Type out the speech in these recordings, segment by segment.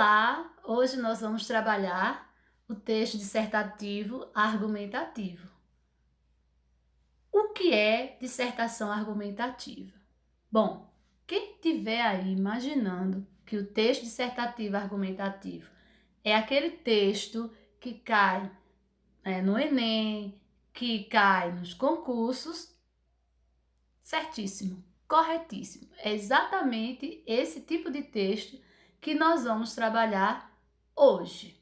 Olá! Hoje nós vamos trabalhar o texto dissertativo argumentativo. O que é dissertação argumentativa? Bom, quem estiver aí imaginando que o texto dissertativo argumentativo é aquele texto que cai no Enem, que cai nos concursos, certíssimo, corretíssimo. É exatamente esse tipo de texto que nós vamos trabalhar hoje.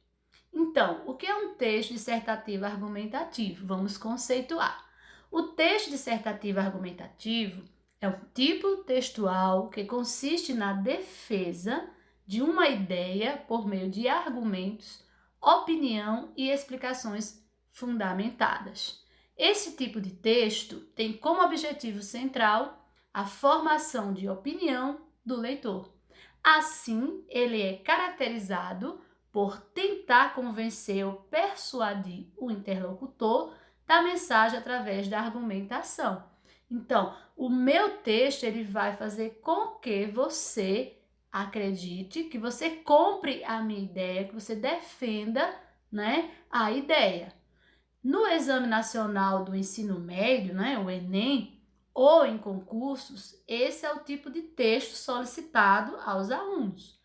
Então, o que é um texto dissertativo argumentativo? Vamos conceituar. O texto dissertativo argumentativo é um tipo textual que consiste na defesa de uma ideia por meio de argumentos, opinião e explicações fundamentadas. Esse tipo de texto tem como objetivo central a formação de opinião do leitor. Assim, ele é caracterizado por tentar convencer ou persuadir o interlocutor da mensagem através da argumentação. Então, o meu texto ele vai fazer com que você acredite, que você compre a minha ideia, que você defenda, a ideia. No Exame Nacional do Ensino Médio, o Enem, ou em concursos, esse é o tipo de texto solicitado aos alunos,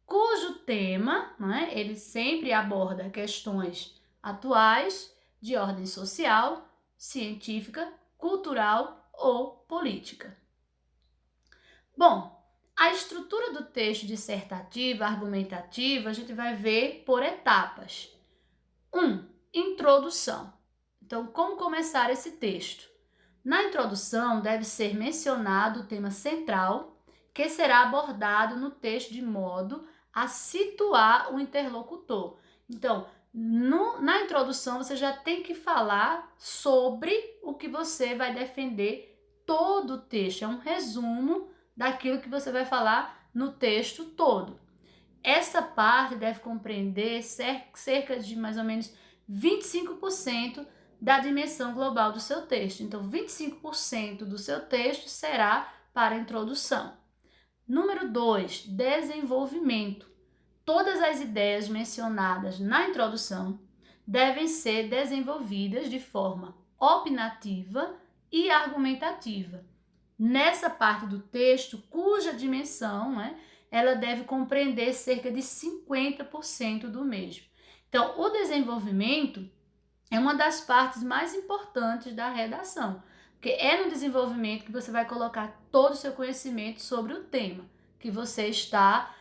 cujo tema, ele sempre aborda questões atuais de ordem social, científica, cultural ou política. Bom, a estrutura do texto dissertativo, argumentativo, a gente vai ver por etapas. 1. Introdução. Então, como começar esse texto? Na introdução, deve ser mencionado o tema central, que será abordado no texto de modo a situar o interlocutor. Então, na introdução, você já tem que falar sobre o que você vai defender todo o texto. É um resumo daquilo que você vai falar no texto todo. Essa parte deve compreender cerca de mais ou menos 25% da dimensão global do seu texto. Então, 25% do seu texto será para a introdução. Número 2, desenvolvimento. Todas as ideias mencionadas na introdução devem ser desenvolvidas de forma opinativa e argumentativa. Nessa parte do texto, cuja dimensão, ela deve compreender cerca de 50% do mesmo. Então, o desenvolvimento é uma das partes mais importantes da redação, porque é no desenvolvimento que você vai colocar todo o seu conhecimento sobre o tema que você está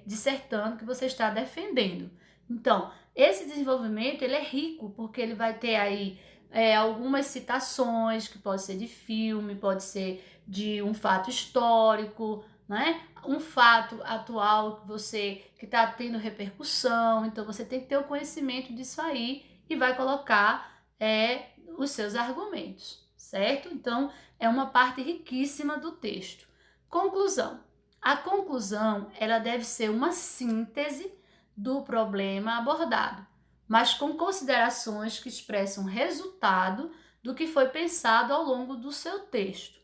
dissertando, que você está defendendo. Então, esse desenvolvimento ele é rico, porque ele vai ter aí algumas citações, que pode ser de filme, pode ser de um fato histórico, um fato atual que está tendo repercussão. Então, você tem que ter o conhecimento disso aí e vai colocar os seus argumentos, certo? Então, é uma parte riquíssima do texto. Conclusão. A conclusão, ela deve ser uma síntese do problema abordado, mas com considerações que expressam resultado do que foi pensado ao longo do seu texto.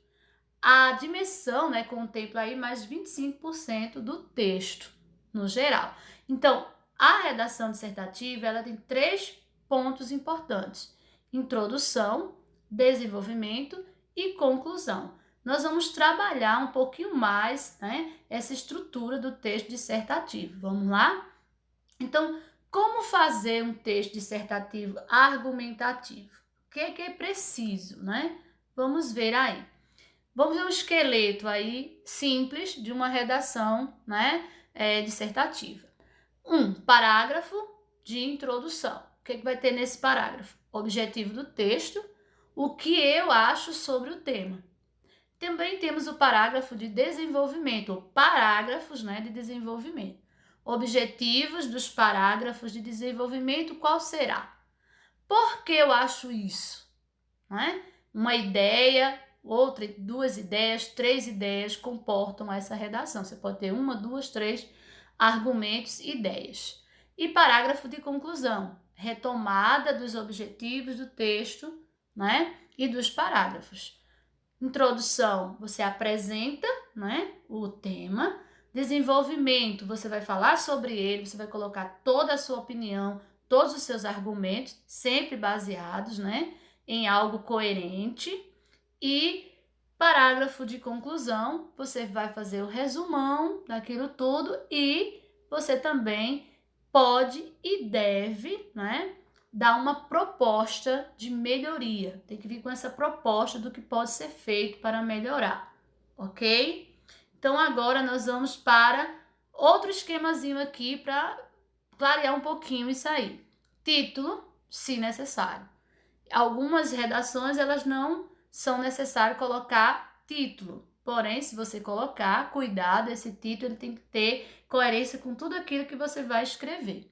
A dimensão, contempla aí mais 25% do texto, no geral. Então, a redação dissertativa, ela tem 3 pontos importantes: introdução, desenvolvimento e conclusão. Nós vamos trabalhar um pouquinho mais, essa estrutura do texto dissertativo. Vamos lá? Então, como fazer um texto dissertativo argumentativo? O que é preciso, Vamos ver aí. Vamos ver um esqueleto aí simples de uma redação, dissertativa. Parágrafo de introdução. O que vai ter nesse parágrafo? Objetivo do texto, o que eu acho sobre o tema. Também temos o parágrafo de desenvolvimento, ou parágrafos, de desenvolvimento. Objetivos dos parágrafos de desenvolvimento, qual será? Por que eu acho isso? Uma ideia, outra, 2 ideias, 3 ideias comportam essa redação. Você pode ter 1, 2, 3 argumentos, ideias. E parágrafo de conclusão, retomada dos objetivos do texto, e dos parágrafos. Introdução, você apresenta, o tema. Desenvolvimento, você vai falar sobre ele, você vai colocar toda a sua opinião, todos os seus argumentos, sempre baseados, né, em algo coerente. E parágrafo de conclusão, você vai fazer o resumão daquilo tudo e você também pode e deve, né, dar uma proposta de melhoria. Tem que vir com essa proposta do que pode ser feito para melhorar, ok? Então agora nós vamos para outro esquemazinho aqui para clarear um pouquinho isso aí. Título, se necessário. Algumas redações elas não são necessário colocar título. Porém, se você colocar, cuidado, esse título ele tem que ter coerência com tudo aquilo que você vai escrever.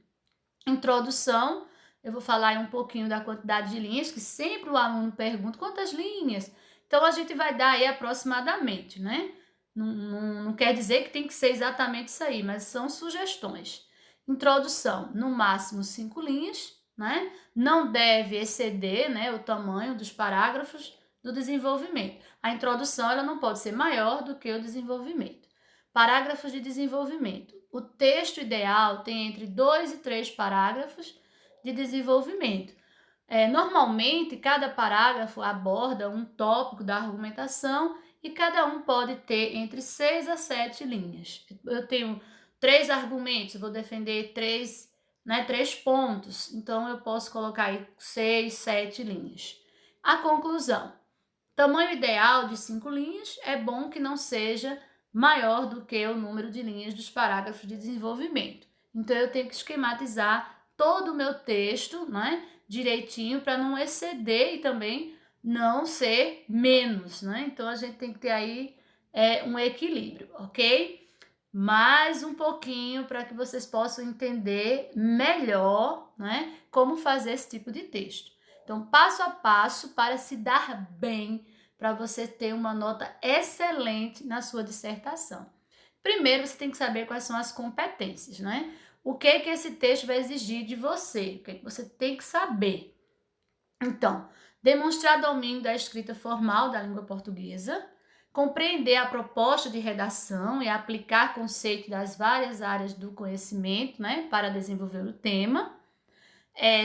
Introdução, eu vou falar aí um pouquinho da quantidade de linhas, que sempre o aluno pergunta quantas linhas. Então, a gente vai dar aí aproximadamente, né? Não quer dizer que tem que ser exatamente isso aí, mas são sugestões. Introdução, no máximo 5 linhas, né? Não deve exceder, né, o tamanho dos parágrafos do desenvolvimento. A introdução ela não pode ser maior do que o desenvolvimento. Parágrafos de desenvolvimento. O texto ideal tem entre 2 e 3 parágrafos de desenvolvimento. Normalmente, cada parágrafo aborda um tópico da argumentação e cada um pode ter entre 6 a 7 linhas. Eu tenho 3 argumentos, eu vou defender 3 pontos, então eu posso colocar aí 6, 7 linhas. A conclusão. Tamanho ideal de 5 linhas, é bom que não seja maior do que o número de linhas dos parágrafos de desenvolvimento. Então, eu tenho que esquematizar todo o meu texto, né, direitinho, para não exceder e também não ser menos, né? Então, a gente tem que ter aí um equilíbrio, ok? Mais um pouquinho para que vocês possam entender melhor, né, como fazer esse tipo de texto. Então, passo a passo para se dar bem, para você ter uma nota excelente na sua dissertação. Primeiro, você tem que saber quais são as competências, né? O que esse texto vai exigir de você, o que você tem que saber. Então, demonstrar domínio da escrita formal da língua portuguesa, compreender a proposta de redação e aplicar conceitos das várias áreas do conhecimento, né, para desenvolver o tema,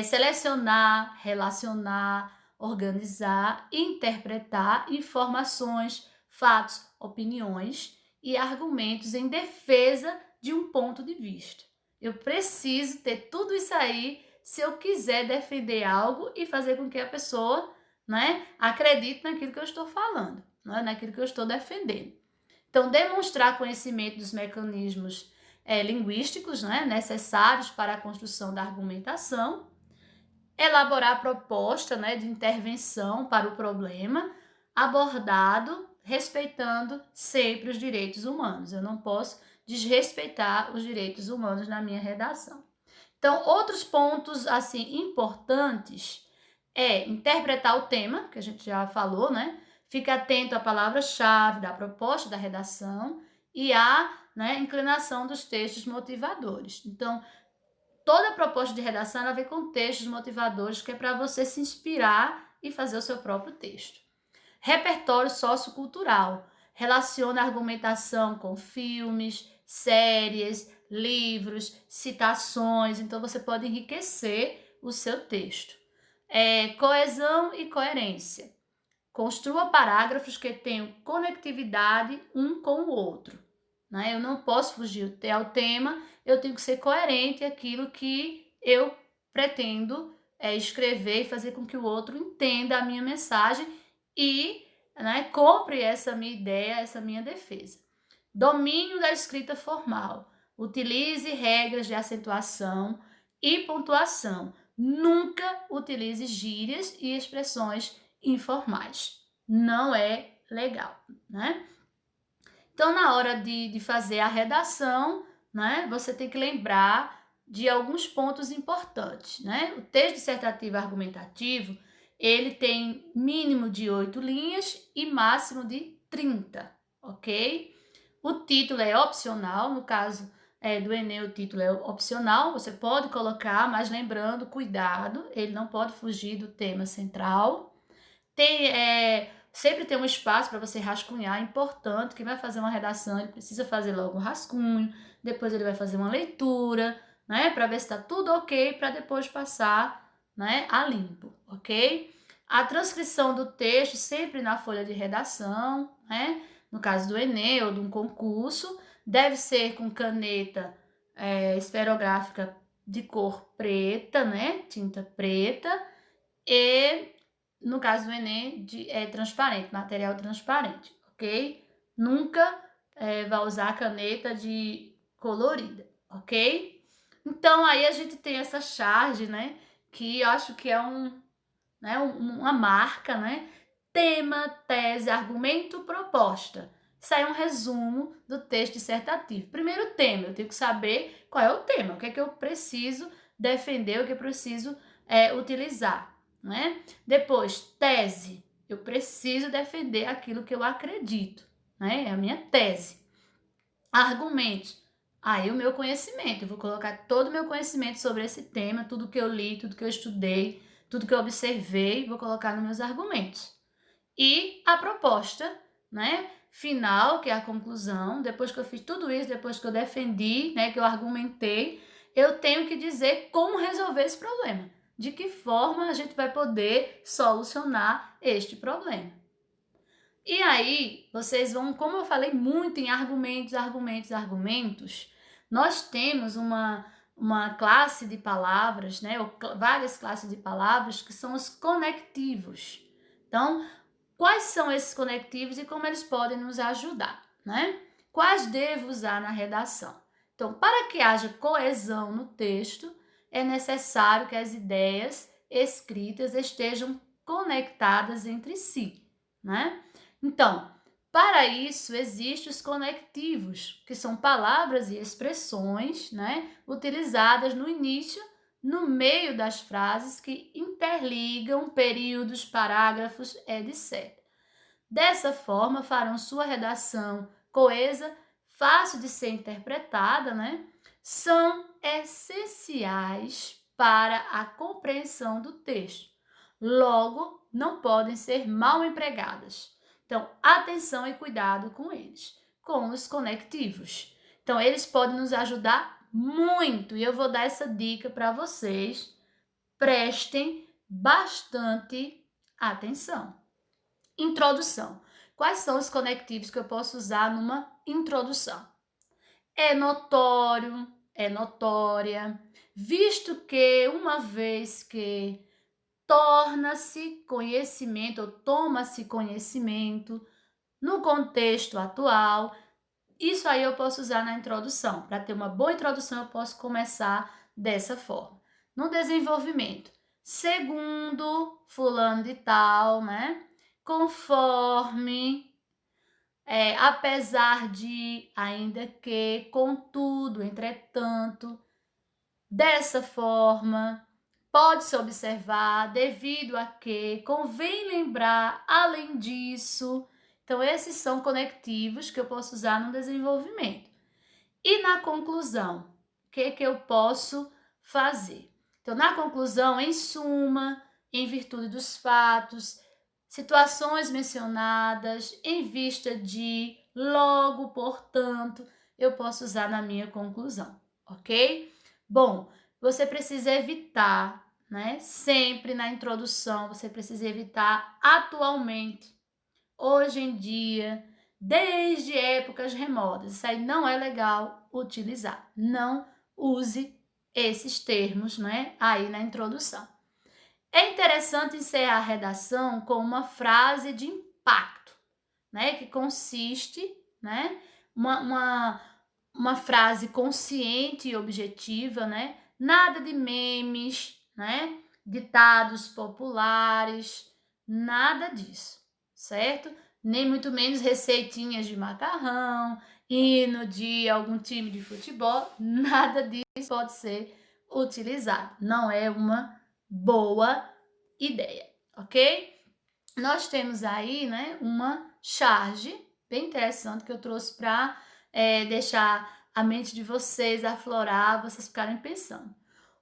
selecionar, relacionar, organizar, interpretar informações, fatos, opiniões e argumentos em defesa de um ponto de vista. Eu preciso ter tudo isso aí se eu quiser defender algo e fazer com que a pessoa, né, acredite naquilo que eu estou falando, né, naquilo que eu estou defendendo. Então, demonstrar conhecimento dos mecanismos linguísticos, né, necessários para a construção da argumentação, elaborar a proposta, né, de intervenção para o problema, abordado respeitando sempre os direitos humanos. Eu não posso desrespeitar os direitos humanos na minha redação. Então, outros pontos assim importantes é interpretar o tema, que a gente já falou, né? Fica atento à palavra-chave da proposta da redação e à, né, inclinação dos textos motivadores. Então, toda proposta de redação ela vem com textos motivadores que é para você se inspirar e fazer o seu próprio texto. Repertório sociocultural. Relaciona a argumentação com filmes, séries, livros, citações. Então, você pode enriquecer o seu texto. Coesão e coerência. Construa parágrafos que tenham conectividade um com o outro. Né? Eu não posso fugir ao tema, eu tenho que ser coerente aquilo que eu pretendo escrever e fazer com que o outro entenda a minha mensagem e, né, compre essa minha ideia, essa minha defesa. Domínio da escrita formal. Utilize regras de acentuação e pontuação. Nunca utilize gírias e expressões informais. Não é legal, né? Então, na hora de fazer a redação, né, você tem que lembrar de alguns pontos importantes, né? O texto dissertativo argumentativo, ele tem mínimo de 8 linhas e máximo de 30, ok? O título é opcional, no caso do Enem o título é opcional, você pode colocar, mas lembrando, cuidado, ele não pode fugir do tema central. Tem sempre tem um espaço para você rascunhar. É importante, quem vai fazer uma redação, ele precisa fazer logo um rascunho, depois ele vai fazer uma leitura, né, para ver se está tudo ok, para depois passar, né, a limpo, ok? A transcrição do texto sempre na folha de redação, né, no caso do Enem ou de um concurso, deve ser com caneta esferográfica de cor preta, né, tinta preta, e no caso do Enem é transparente, material transparente, ok? Nunca vai usar caneta de colorida, ok? Então aí a gente tem essa charge, né, que eu acho que é uma marca, né? Tema, tese, argumento, proposta. Isso aí é um resumo do texto dissertativo. Primeiro tema, eu tenho que saber qual é o tema, o que é que eu preciso defender, o que eu preciso utilizar, né? Depois, tese, eu preciso defender aquilo que eu acredito, né? É a minha tese. Argumentos, aí o meu conhecimento, eu vou colocar todo o meu conhecimento sobre esse tema, tudo que eu li, tudo que eu estudei, tudo que eu observei, vou colocar nos meus argumentos. E a proposta, né, final, que é a conclusão, depois que eu fiz tudo isso, depois que eu defendi, né, que eu argumentei, eu tenho que dizer como resolver esse problema. De que forma a gente vai poder solucionar este problema. E aí, vocês vão, como eu falei muito em argumentos, nós temos uma classe de palavras, né, ou várias classes de palavras que são os conectivos. Então, quais são esses conectivos e como eles podem nos ajudar, né? Quais devo usar na redação? Então, para que haja coesão no texto, é necessário que as ideias escritas estejam conectadas entre si, né? Então, para isso, existem os conectivos, que são palavras e expressões, né, utilizadas no início, no meio das frases que interligam períodos, parágrafos, etc. Dessa forma, farão sua redação coesa, fácil de ser interpretada, né? São essenciais para a compreensão do texto. Logo, não podem ser mal empregadas. Então, atenção e cuidado com eles, com os conectivos. Então, eles podem nos ajudar muito e eu vou dar essa dica para vocês. Prestem bastante atenção. Introdução. Quais são os conectivos que eu posso usar numa introdução? É notório, é notória, visto que, uma vez que, torna-se conhecimento ou toma-se conhecimento no contexto atual. Isso aí eu posso usar na introdução. Para ter uma boa introdução, eu posso começar dessa forma. No desenvolvimento, segundo fulano de tal, né? Conforme, apesar de, ainda que, contudo, entretanto, dessa forma, pode-se observar, devido a que, convém lembrar, além disso. Então, esses são conectivos que eu posso usar no desenvolvimento. E na conclusão, o que eu posso fazer? Então, na conclusão, em suma, em virtude dos fatos, situações mencionadas, em vista de, logo, portanto, eu posso usar na minha conclusão, ok? Bom, você precisa evitar, né? Sempre na introdução, você precisa evitar atualmente, hoje em dia, desde épocas remotas. Isso aí não é legal utilizar. Não use esses termos, né, aí na introdução. É interessante encerrar a redação com uma frase de impacto, né, que consiste, né, uma frase consciente e objetiva, né, nada de memes, né, ditados populares, nada disso, certo? Nem muito menos receitinhas de macarrão, hino de algum time de futebol, nada disso pode ser utilizado. Não é uma boa ideia, ok? Nós temos aí, né, uma charge bem interessante que eu trouxe para deixar a mente de vocês aflorar, vocês ficarem pensando.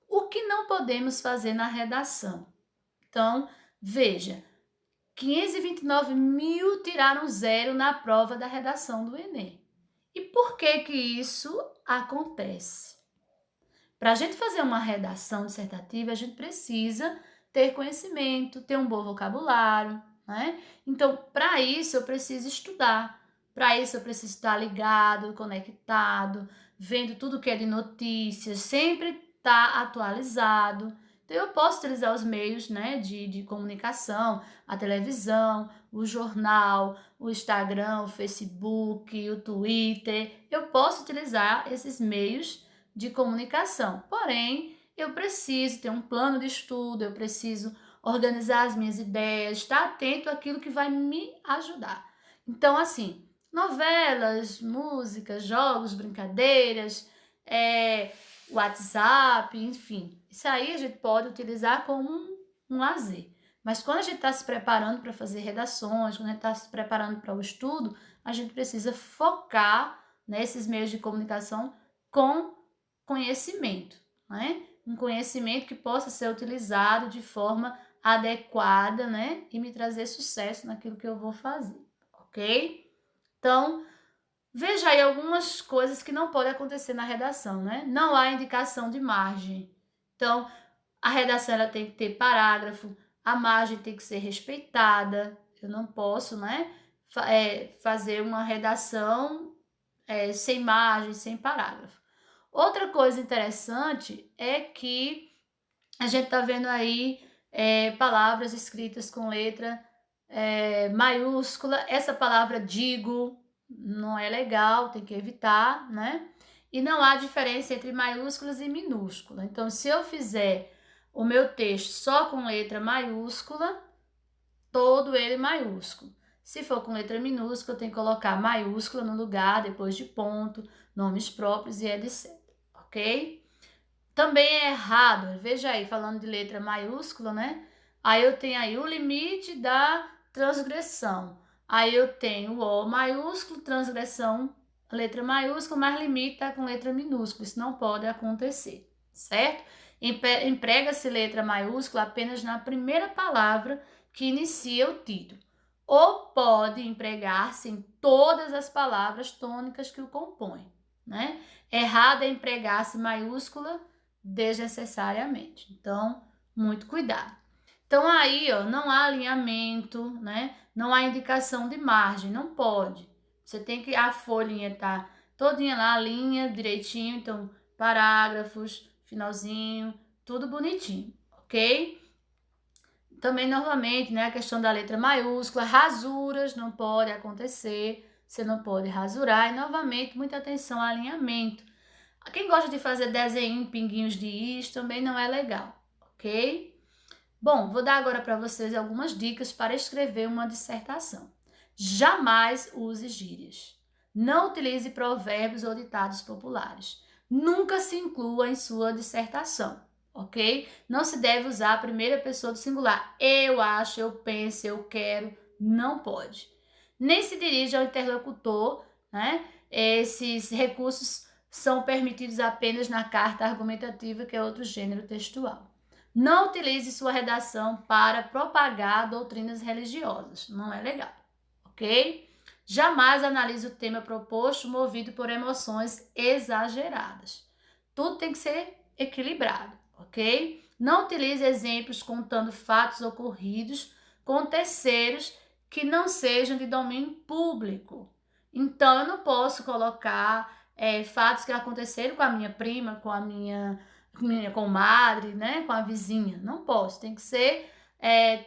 O que não podemos fazer na redação? Então, veja, 529 mil tiraram zero na prova da redação do Enem. E por que que isso acontece? Para a gente fazer uma redação dissertativa, a gente precisa ter conhecimento, ter um bom vocabulário, né? Então, para isso, eu preciso estudar. Para isso, eu preciso estar ligado, conectado, vendo tudo que é de notícias, sempre estar atualizado. Então, eu posso utilizar os meios, né, de comunicação, a televisão, o jornal, o Instagram, o Facebook, o Twitter. Eu posso utilizar esses meios de comunicação. Porém, eu preciso ter um plano de estudo, eu preciso organizar as minhas ideias, estar atento àquilo que vai me ajudar. Então, assim, novelas, músicas, jogos, brincadeiras, WhatsApp, enfim. Isso aí a gente pode utilizar como um lazer. Mas quando a gente está se preparando para fazer redações, quando a gente está se preparando para o estudo, a gente precisa focar nesses meios de comunicação com conhecimento, né? Um conhecimento que possa ser utilizado de forma adequada, né? E me trazer sucesso naquilo que eu vou fazer, ok? Então, veja aí algumas coisas que não podem acontecer na redação, né? Não há indicação de margem. Então, a redação ela tem que ter parágrafo, a margem tem que ser respeitada. Eu não posso, né? Fazer uma redação sem margem, sem parágrafo. Outra coisa interessante é que a gente está vendo aí palavras escritas com letra maiúscula. Essa palavra digo não é legal, tem que evitar, né? E não há diferença entre maiúsculas e minúscula. Então, se eu fizer o meu texto só com letra maiúscula, todo ele maiúsculo. Se for com letra minúscula, eu tenho que colocar maiúscula no lugar, depois de ponto, nomes próprios e etc. Ok? Também é errado, veja aí, falando de letra maiúscula, né? Aí eu tenho aí o limite da transgressão. Aí eu tenho o O maiúsculo, transgressão, letra maiúscula, mas limite tá com letra minúscula. Isso não pode acontecer, certo? Emprega-se letra maiúscula apenas na primeira palavra que inicia o título. Ou pode empregar-se em todas as palavras tônicas que o compõem, né? Errado é empregar-se maiúscula desnecessariamente. Então, muito cuidado. Então, aí, ó, não há alinhamento, né? Não há indicação de margem, não pode. Você tem que, a folhinha tá todinha lá, a linha direitinho, então, parágrafos, finalzinho, tudo bonitinho, ok? Também, novamente, né, a questão da letra maiúscula, rasuras não pode acontecer, você não pode rasurar, e, novamente, muita atenção ao alinhamento. Quem gosta de fazer desenho, pinguinhos de is, também não é legal, ok? Bom, vou dar agora para vocês algumas dicas para escrever uma dissertação. Jamais use gírias. Não utilize provérbios ou ditados populares. Nunca se inclua em sua dissertação, ok? Não se deve usar a primeira pessoa do singular. Eu acho, eu penso, eu quero. Não pode. Nem se dirija ao interlocutor, né? Esses recursos são permitidos apenas na carta argumentativa, que é outro gênero textual. Não utilize sua redação para propagar doutrinas religiosas, não é legal, ok? Jamais analise o tema proposto movido por emoções exageradas. Tudo tem que ser equilibrado, ok? Não utilize exemplos contando fatos ocorridos com terceiros que não sejam de domínio público. Então, eu não posso colocar fatos que aconteceram com a minha prima, com a minha comadre, né, com a vizinha. Não posso. Tem que ser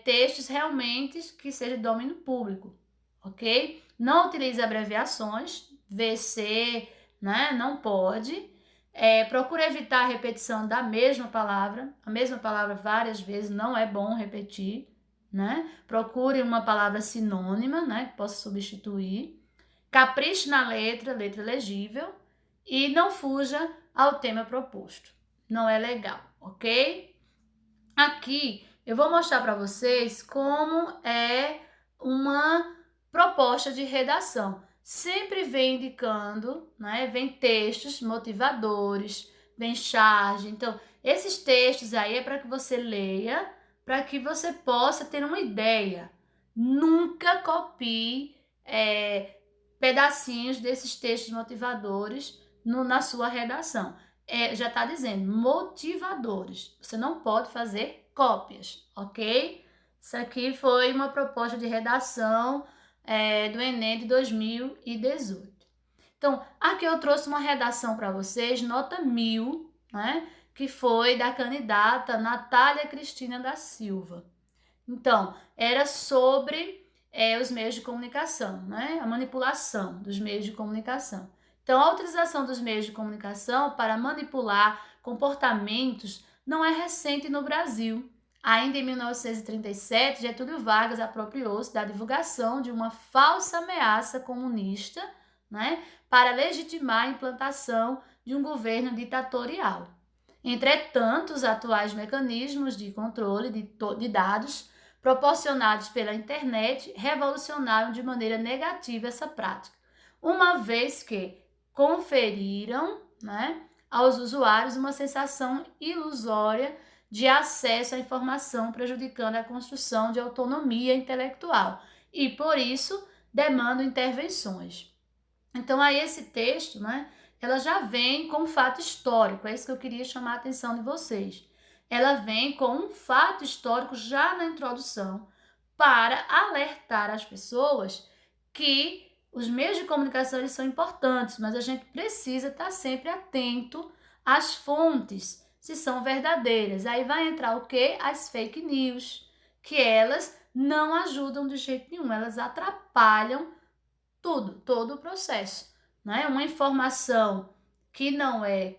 textos realmente que sejam de domínio público, ok? Não utilize abreviações, VC, né, não pode. Procure evitar a repetição da mesma palavra. A mesma palavra várias vezes não é bom repetir, né? Procure uma palavra sinônima, né, que possa substituir. Capriche na letra, letra legível, e não fuja ao tema proposto. Não é legal, ok? Aqui eu vou mostrar para vocês como é uma proposta de redação. Sempre vem indicando, né? Vem textos motivadores, vem charge. Então, esses textos aí é para que você leia, para que você possa ter uma ideia. Nunca copie pedacinhos desses textos motivadores na sua redação. Já está dizendo, motivadores. Você não pode fazer cópias, ok? Isso aqui foi uma proposta de redação do Enem de 2018. Então, aqui eu trouxe uma redação para vocês, nota 1000, né? Que foi da candidata Natália Cristina da Silva. Então, era sobre os meios de comunicação, né? A manipulação dos meios de comunicação. Então, a utilização dos meios de comunicação para manipular comportamentos não é recente no Brasil. Ainda em 1937, Getúlio Vargas apropriou-se da divulgação de uma falsa ameaça comunista, né, para legitimar a implantação de um governo ditatorial. Entretanto, os atuais mecanismos de controle de dados proporcionados pela internet revolucionaram de maneira negativa essa prática, uma vez que conferiram, né, aos usuários uma sensação ilusória de acesso à informação, prejudicando a construção de autonomia intelectual e, por isso, demandam intervenções. Então, aí esse texto, né, ela já vem com um fato histórico, é isso que eu queria chamar a atenção de vocês. Ela vem com um fato histórico já na introdução para alertar as pessoas que os meios de comunicação eles são importantes, mas a gente precisa estar sempre atento às fontes, se são verdadeiras. Aí vai entrar o quê? As fake news, que elas não ajudam de jeito nenhum, elas atrapalham todo o processo, né? Uma informação que não é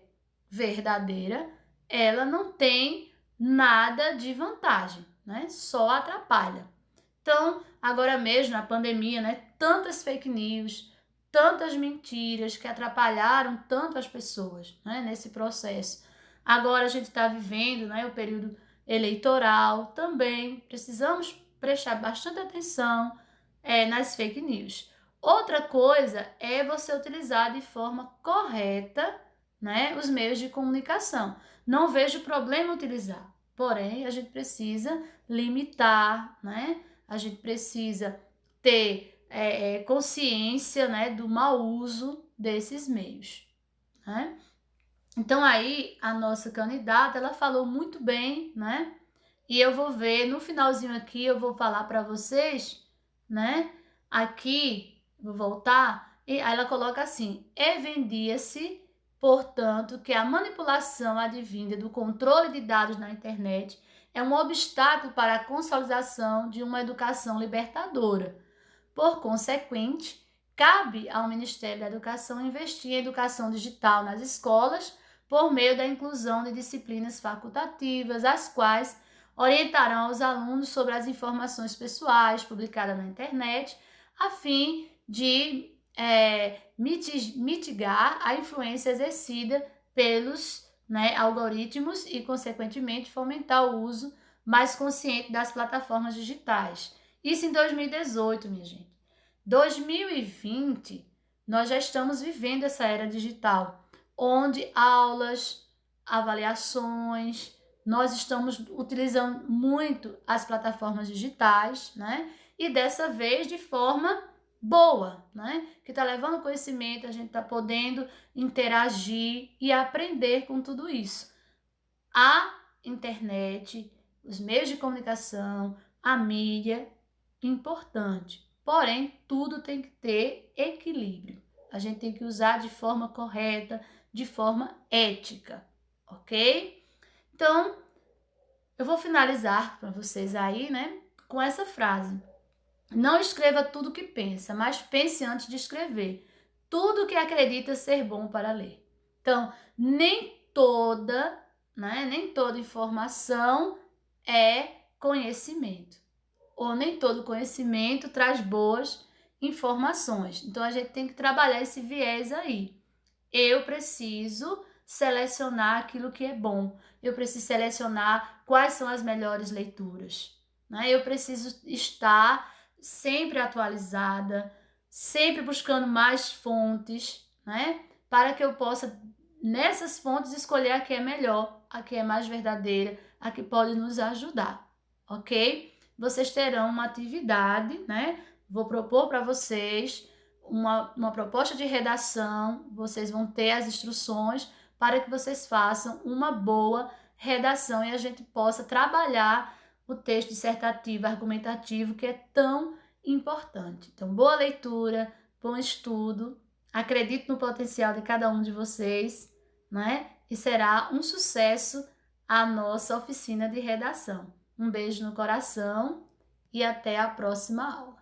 verdadeira, ela não tem nada de vantagem, né? Só atrapalha. Então, agora mesmo na pandemia, né? Tantas fake news, tantas mentiras que atrapalharam tanto as pessoas, né? Nesse processo. Agora a gente está vivendo, né? O período eleitoral também. Precisamos prestar bastante atenção nas fake news. Outra coisa é você utilizar de forma correta, né, os meios de comunicação. Não vejo problema utilizar, porém a gente precisa limitar, né? A gente precisa ter consciência, né, do mau uso desses meios, né? Então aí a nossa candidata ela falou muito bem, né? E eu vou ver no finalzinho aqui eu vou falar para vocês, né? Aqui vou voltar e aí ela coloca assim: evidencia-se, portanto, que a manipulação advinda do controle de dados na internet é um obstáculo para a consolidação de uma educação libertadora. Por consequente, cabe ao Ministério da Educação investir em educação digital nas escolas por meio da inclusão de disciplinas facultativas, as quais orientarão os alunos sobre as informações pessoais publicadas na internet, a fim de mitigar a influência exercida pelos algoritmos e, consequentemente, fomentar o uso mais consciente das plataformas digitais. Isso em 2018, minha gente. 2020, nós já estamos vivendo essa era digital, onde aulas, avaliações, nós estamos utilizando muito as plataformas digitais, né? E dessa vez de forma boa, né? Que está levando conhecimento, a gente está podendo interagir e aprender com tudo isso. A internet, os meios de comunicação, a mídia, importante. Porém, tudo tem que ter equilíbrio. A gente tem que usar de forma correta, de forma ética, ok? Então, eu vou finalizar para vocês aí, né, com essa frase. Não escreva tudo o que pensa, mas pense antes de escrever. Tudo que acredita ser bom para ler. Então, nem toda informação é conhecimento. Ou nem todo conhecimento traz boas informações. Então, a gente tem que trabalhar esse viés aí. Eu preciso selecionar aquilo que é bom. Eu preciso selecionar quais são as melhores leituras, né? Eu preciso estar sempre atualizada, sempre buscando mais fontes, né? Para que eu possa, nessas fontes, escolher a que é melhor, a que é mais verdadeira, a que pode nos ajudar, ok? vocês terão uma atividade, né? Vou propor para vocês uma proposta de redação, vocês vão ter as instruções para que vocês façam uma boa redação e a gente possa trabalhar o texto dissertativo, argumentativo, que é tão importante. Então, boa leitura, bom estudo, acredito no potencial de cada um de vocês, né? E será um sucesso a nossa oficina de redação. Um beijo no coração e até a próxima aula.